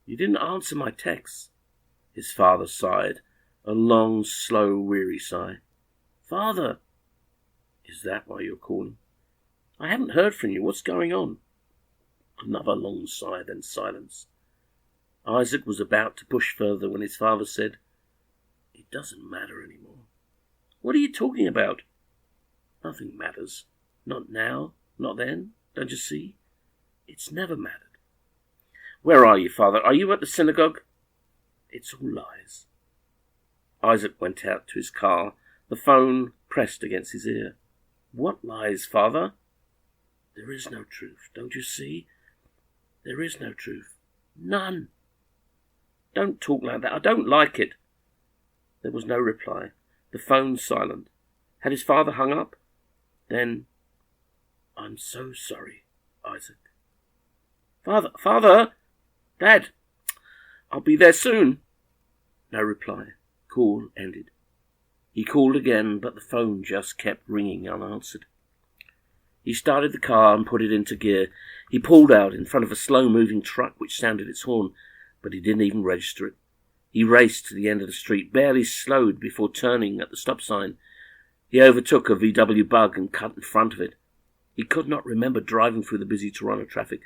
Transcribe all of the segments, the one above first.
You didn't answer my text. His father sighed, a long, slow, weary sigh. Father! Is that why you're calling? I haven't heard from you. What's going on? Another long sigh, then silence. Isaac was about to push further when his father said, It doesn't matter anymore. What are you talking about? Nothing matters. Not now, not then. Don't you see? It's never mattered. Where are you, father? Are you at the synagogue? It's all lies. Isaac went out to his car, the phone pressed against his ear. What lies, father? There is no truth, don't you see? There is no truth. None. Don't talk like that. I don't like it. There was no reply. The phone silent. Had his father hung up? Then, I'm so sorry, Isaac. Father! Dad! I'll be there soon. No reply. Call ended. He called again, but the phone just kept ringing unanswered. He started the car and put it into gear. He pulled out in front of a slow-moving truck which sounded its horn, but he didn't even register it. He raced to the end of the street, barely slowed before turning at the stop sign. He overtook a VW Bug and cut in front of it. He could not remember driving through the busy Toronto traffic,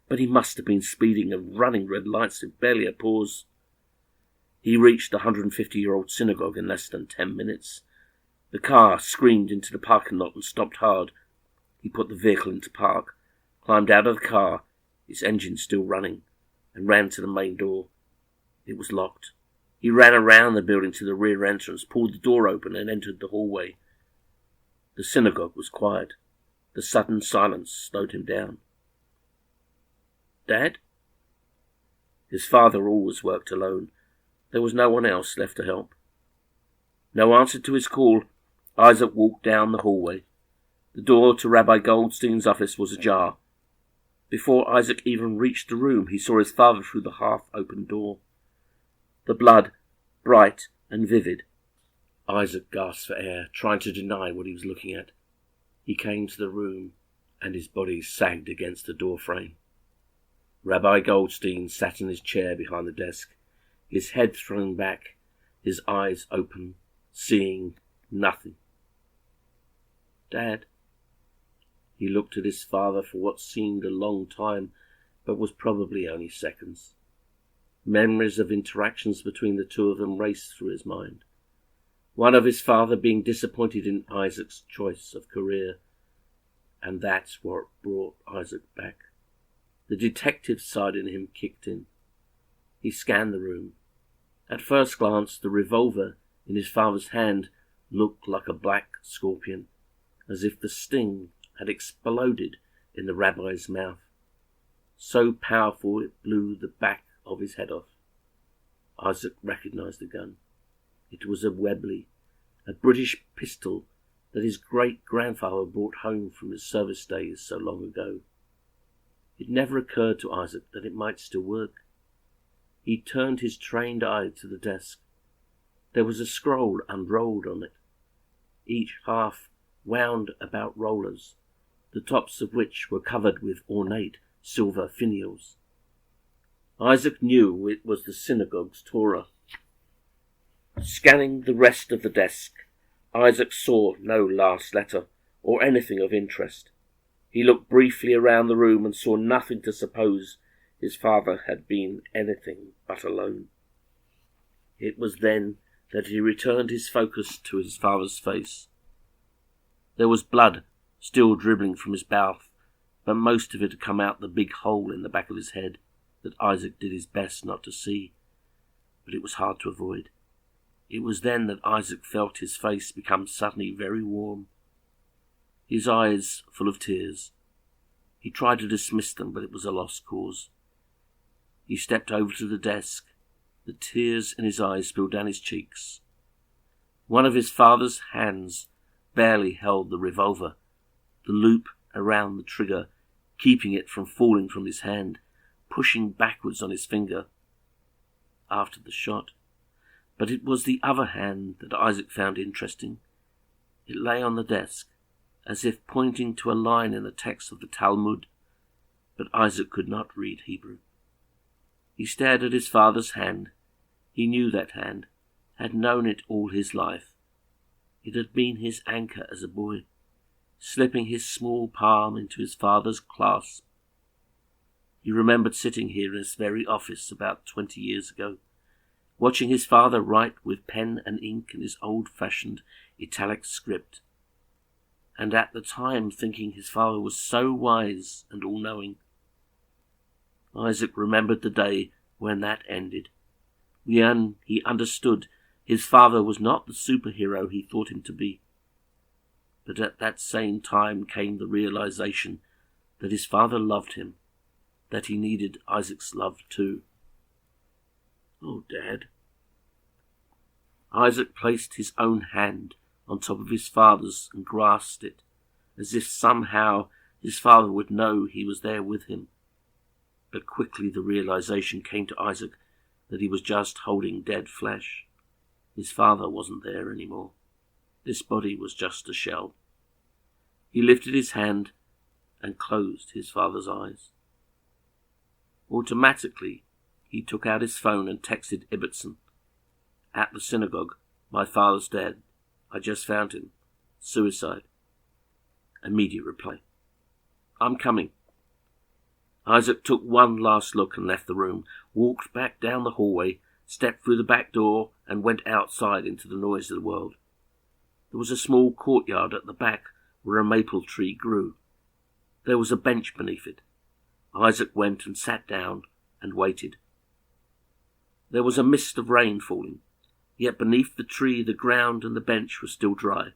but he must have been speeding and running red lights with barely a pause. He reached the 150-year-old synagogue in less than 10 minutes. The car screamed into the parking lot and stopped hard. He put the vehicle into park, climbed out of the car, its engine still running, and ran to the main door. It was locked. He ran around the building to the rear entrance, pulled the door open, and entered the hallway. The synagogue was quiet. The sudden silence slowed him down. Dad? His father always worked alone. There was no one else left to help. No answer to his call. Isaac walked down the hallway. The door to Rabbi Goldstein's office was ajar. Before Isaac even reached the room, he saw his father through the half-open door. The blood, bright and vivid. Isaac gasped for air, trying to deny what he was looking at. He came to the room, and his body sagged against the doorframe. Rabbi Goldstein sat in his chair behind the desk, his head thrown back, his eyes open, seeing nothing. Dad. He looked at his father for what seemed a long time, but was probably only seconds. Memories of interactions between the two of them raced through his mind. One of his father being disappointed in Isaac's choice of career, and that's what brought Isaac back. The detective side in him kicked in. He scanned the room. At first glance, the revolver in his father's hand looked like a black scorpion, as if the sting had exploded in the rabbi's mouth. So powerful it blew the back of his head off. Isaac recognized the gun. It was a Webley, a British pistol that his great-grandfather brought home from his service days so long ago. It never occurred to Isaac that it might still work. He turned his trained eye to the desk. There was a scroll unrolled on it, each half wound about rollers, the tops of which were covered with ornate silver finials. Isaac knew it was the synagogue's Torah. Scanning the rest of the desk, Isaac saw no last letter or anything of interest. He looked briefly around the room and saw nothing to suppose his father had been anything but alone. It was then that he returned his focus to his father's face. There was blood still dribbling from his mouth, but most of it had come out the big hole in the back of his head that Isaac did his best not to see, but it was hard to avoid. It was then that Isaac felt his face become suddenly very warm, his eyes full of tears. He tried to dismiss them, but it was a lost cause. He stepped over to the desk. The tears in his eyes spilled down his cheeks. One of his father's hands barely held the revolver, the loop around the trigger, keeping it from falling from his hand, pushing backwards on his finger after the shot. But it was the other hand that Isaac found interesting. It lay on the desk, as if pointing to a line in the text of the Talmud, but Isaac could not read Hebrew. He stared at his father's hand. He knew that hand, had known it all his life. It had been his anchor as a boy, slipping his small palm into his father's clasp. He remembered sitting here in this very office about 20 years ago, watching his father write with pen and ink in his old-fashioned italic script, and at the time thinking his father was so wise and all-knowing. Isaac remembered the day when that ended. He understood his father was not the superhero he thought him to be. But at that same time came the realization that his father loved him, that he needed Isaac's love too. "Oh, Dad." Isaac placed his own hand on top of his father's and grasped it, as if somehow his father would know he was there with him. But quickly the realization came to Isaac that he was just holding dead flesh. His father wasn't there anymore. This body was just a shell. He lifted his hand and closed his father's eyes. Automatically, he took out his phone and texted Ibbotson. "At the synagogue. My father's dead. I just found him. Suicide." Immediate reply. "I'm coming." Isaac took one last look and left the room, walked back down the hallway, stepped through the back door and went outside into the noise of the world. There was a small courtyard at the back where a maple tree grew. There was a bench beneath it. Isaac went and sat down and waited. There was a mist of rain falling, yet beneath the tree the ground and the bench were still dry.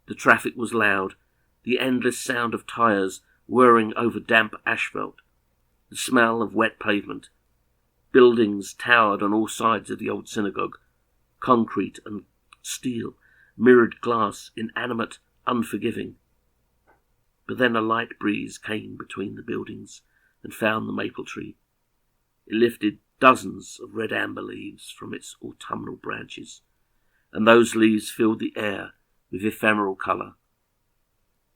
The traffic was loud, the endless sound of tyres whirring over damp asphalt, the smell of wet pavement. Buildings towered on all sides of the old synagogue, concrete and steel, mirrored glass, inanimate, unforgiving. But then a light breeze came between the buildings and found the maple tree. It lifted dozens of red-amber leaves from its autumnal branches, and those leaves filled the air with ephemeral colour.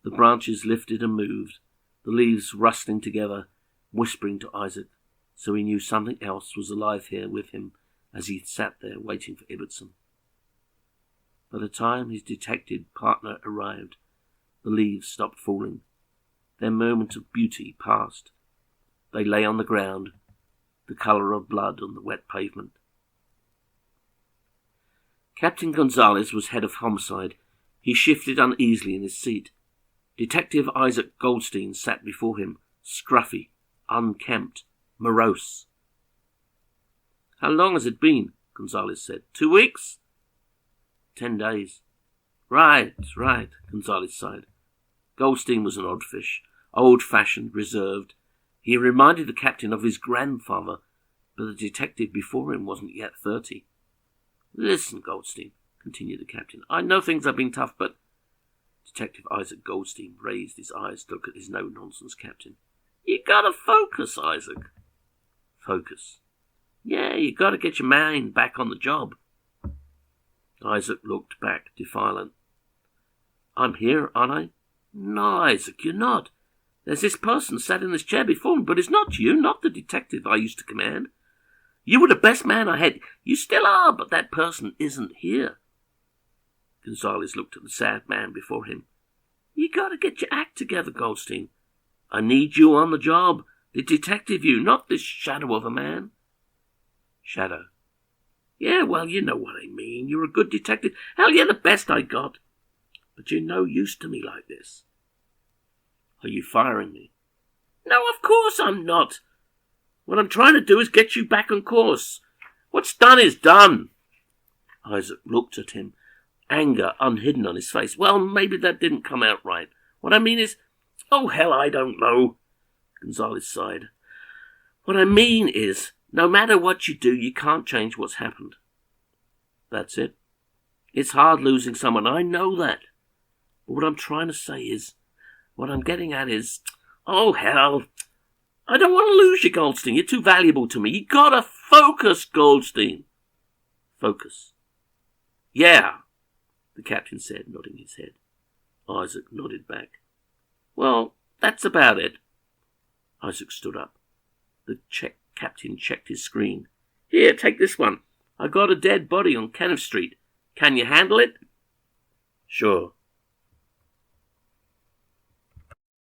The branches lifted and moved, the leaves rustling together, whispering to Isaac, so he knew something else was alive here with him as he sat there waiting for Ibbotson. By the time his detective partner arrived, the leaves stopped falling. Their moment of beauty passed. They lay on the ground, the colour of blood on the wet pavement. Captain Gonzalez was head of homicide. He shifted uneasily in his seat. Detective Isaac Goldstein sat before him, scruffy, unkempt, morose. "How long has it been?" Gonzalez said. 2 weeks? 10 days. Right, Gonzalez sighed. Goldstein was an odd fish, old-fashioned, reserved. He reminded the captain of his grandfather, but the detective before him wasn't yet 30. "Listen, Goldstein," continued the captain, "I know things have been tough, but—" Detective Isaac Goldstein raised his eyes to look at his no-nonsense captain. "You gotta focus, Isaac." "Focus?" "Yeah, you gotta get your mind back on the job." Isaac looked back, defiant. "I'm here, aren't I?" "No, Isaac, you're not. There's this person sat in this chair before me, but it's not you, not the detective I used to command. You were the best man I had. You still are, but that person isn't here." Gonzalez looked at the sad man before him. "You gotta get your act together, Goldstein. I need you on the job, the detective you, not this shadow of a man." "Shadow?" "Yeah, well, you know what I mean. You're a good detective. Hell, you're the best I got. But you're no use to me like this." "Are you firing me?" "No, of course I'm not. What I'm trying to do is get you back on course. What's done is done." Isaac looked at him, anger unhidden on his face. "Well, maybe that didn't come out right. What I mean is—" "Oh, hell, I don't know." Gonzalez sighed. "What I mean is, no matter what you do, you can't change what's happened." "That's it. It's hard losing someone, I know that. But what I'm trying to say is, what I'm getting at is, oh, hell, I don't want to lose you, Goldstein. You're too valuable to me. You gotta focus, Goldstein." "Focus?" "Yeah," the captain said, nodding his head. Isaac nodded back. "Well, that's about it." Isaac stood up. The Czech captain checked his screen. "Here, take this one. I got a dead body on Kenneth Street. Can you handle it?" "Sure.